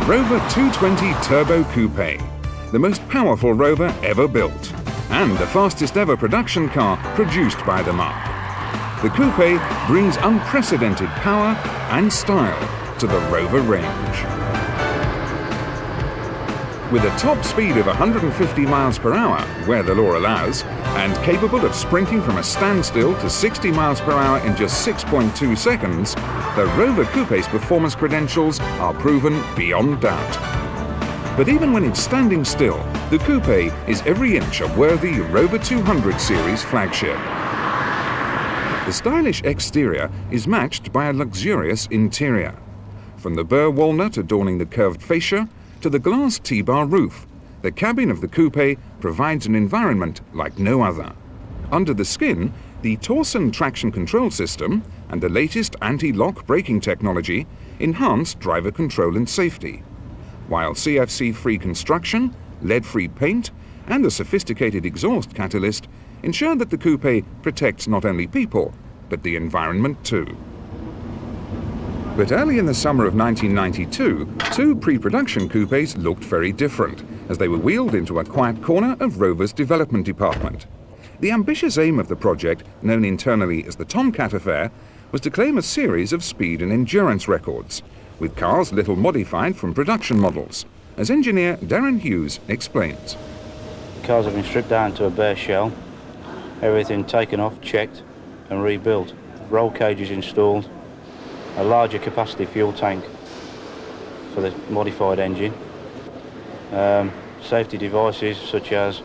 Rover 220 Turbo Coupe, the most powerful Rover ever built, and the fastest ever production car produced by the marque. The Coupe brings unprecedented power and style to the Rover range. With a top speed of 150 miles per hour, where the law allows, and capable of sprinting from a standstill to 60 miles per hour in just 6.2 seconds, the Rover Coupe's performance credentials are proven beyond doubt. But even when it's standing still, the Coupe is every inch a worthy Rover 200 series flagship. The stylish exterior is matched by a luxurious interior. From the burr walnut adorning the curved fascia to the glass T-bar roof, the cabin of the Coupe provides an environment like no other. Under the skin, the Torsen traction control system and the latest anti-lock braking technology enhance driver control and safety, while CFC-free construction, lead-free paint, and a sophisticated exhaust catalyst ensure that the Coupe protects not only people, but the environment too. But early in the summer of 1992, two pre-production coupes looked very different as they were wheeled into a quiet corner of Rover's development department. The ambitious aim of the project, known internally as the Tomcat affair, was to claim a series of speed and endurance records, with cars little modified from production models, as engineer Darren Hughes explains. The cars have been stripped down to a bare shell, everything taken off, checked and rebuilt. Roll cages installed, a larger capacity fuel tank for the modified engine, safety devices such as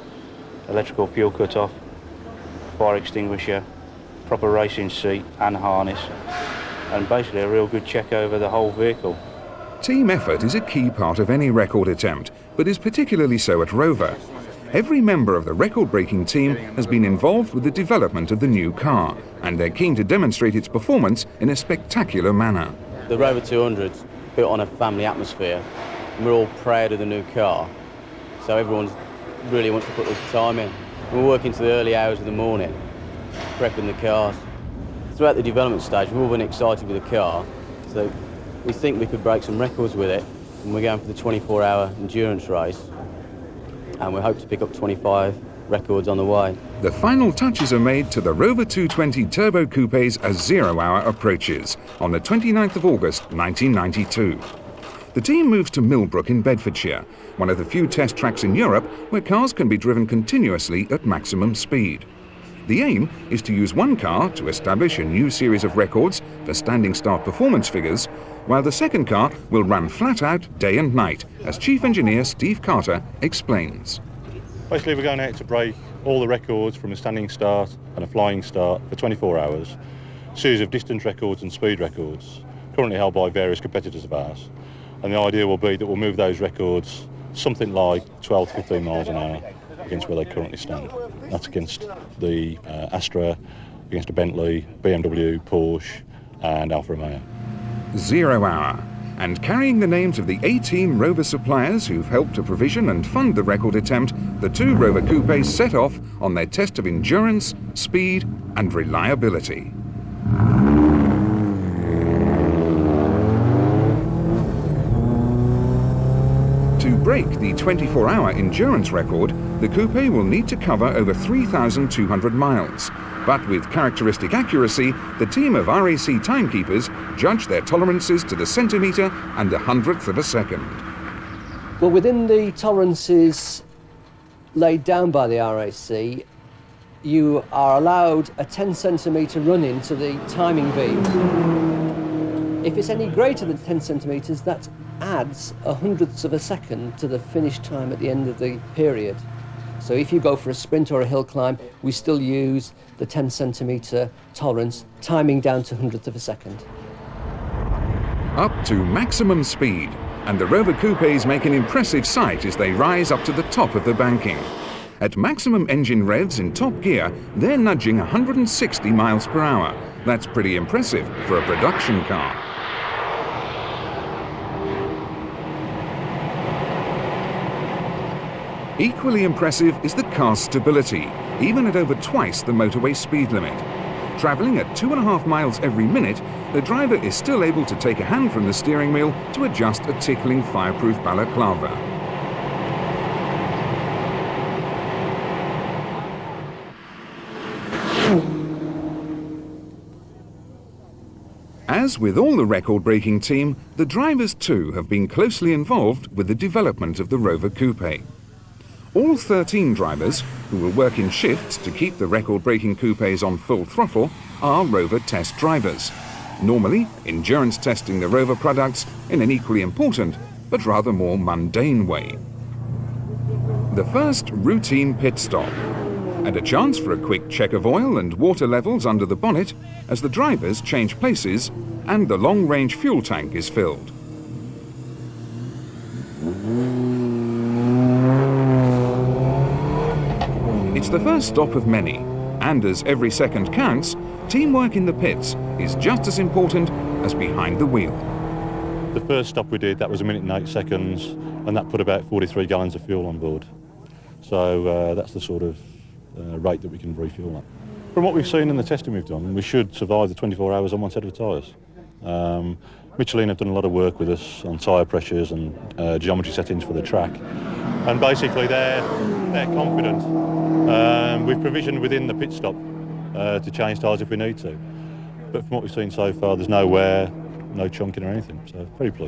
electrical fuel cut-off, fire extinguisher, proper racing seat and harness, and basically a real good check over the whole vehicle. Team effort is a key part of any record attempt, but is particularly so at Rover. Every member of the record-breaking team has been involved with the development of the new car, and they're keen to demonstrate its performance in a spectacular manner. The Rover 200's built on a family atmosphere, and we're all proud of the new car, so everyone really wants to put the time in. We're working to the early hours of the morning, prepping the cars. Throughout the development stage, we've all been excited with the car, so we think we could break some records with it, and we're going for the 24-hour endurance race, and we hope to pick up 25 records on the way. The final touches are made to the Rover 220 Turbo Coupes as 0 hour approaches on the 29th of August 1992. The team moves to Millbrook in Bedfordshire, one of the few test tracks in Europe where cars can be driven continuously at maximum speed. The aim is to use one car to establish a new series of records for standing start performance figures, while the second car will run flat out day and night, as Chief Engineer Steve Carter explains. Basically, we're going out to break all the records from a standing start and a flying start for 24 hours, a series of distance records and speed records, currently held by various competitors of ours. And the idea will be that we'll move those records something like 12 to 15 miles an hour against where they currently stand. That's against the Astra, against a Bentley, BMW, Porsche and Alfa Romeo. 0 hour, and carrying the names of the A-Team Rover suppliers who've helped to provision and fund the record attempt, the two Rover Coupes set off on their test of endurance, speed and reliability. To break the 24-hour endurance record, the Coupe will need to cover over 3,200 miles. But with characteristic accuracy, the team of RAC timekeepers judge their tolerances to the centimetre and the hundredth of a second. Well, within the tolerances laid down by the RAC, you are allowed a 10 centimetre run-in to the timing beam. If it's any greater than 10 centimetres, that adds 100th of a second to the finish time at the end of the period. So if you go for a sprint or a hill climb, we still use the 10 centimetre tolerance, timing down to 100th of a second. Up to maximum speed, and the Rover Coupes make an impressive sight as they rise up to the top of the banking. At maximum engine revs in top gear, they're nudging 160 miles per hour. That's pretty impressive for a production car. Equally impressive is the car's stability, even at over twice the motorway speed limit. Travelling at 2.5 miles every minute, the driver is still able to take a hand from the steering wheel to adjust a tickling fireproof balaclava. As with all the record-breaking team, the drivers too have been closely involved with the development of the Rover Coupe. All 13 drivers, who will work in shifts to keep the record-breaking coupes on full throttle, are Rover test drivers, normally endurance testing the Rover products in an equally important but rather more mundane way. The first routine pit stop, and a chance for a quick check of oil and water levels under the bonnet as the drivers change places and the long-range fuel tank is filled. It's the first stop of many, and as every second counts, teamwork in the pits is just as important as behind the wheel. The first stop we did, that was 1 minute and 8 seconds, and that put about 43 gallons of fuel on board. So that's the sort of rate that we can refuel at. From what we've seen in the testing we've done, we should survive the 24 hours on one set of tyres. Michelin have done a lot of work with us on tyre pressures and geometry settings for the track, and basically they're confident. We've provisioned within the pit stop to change tyres if we need to, but from what we've seen so far, there's no wear, no chunking or anything, so very pleased.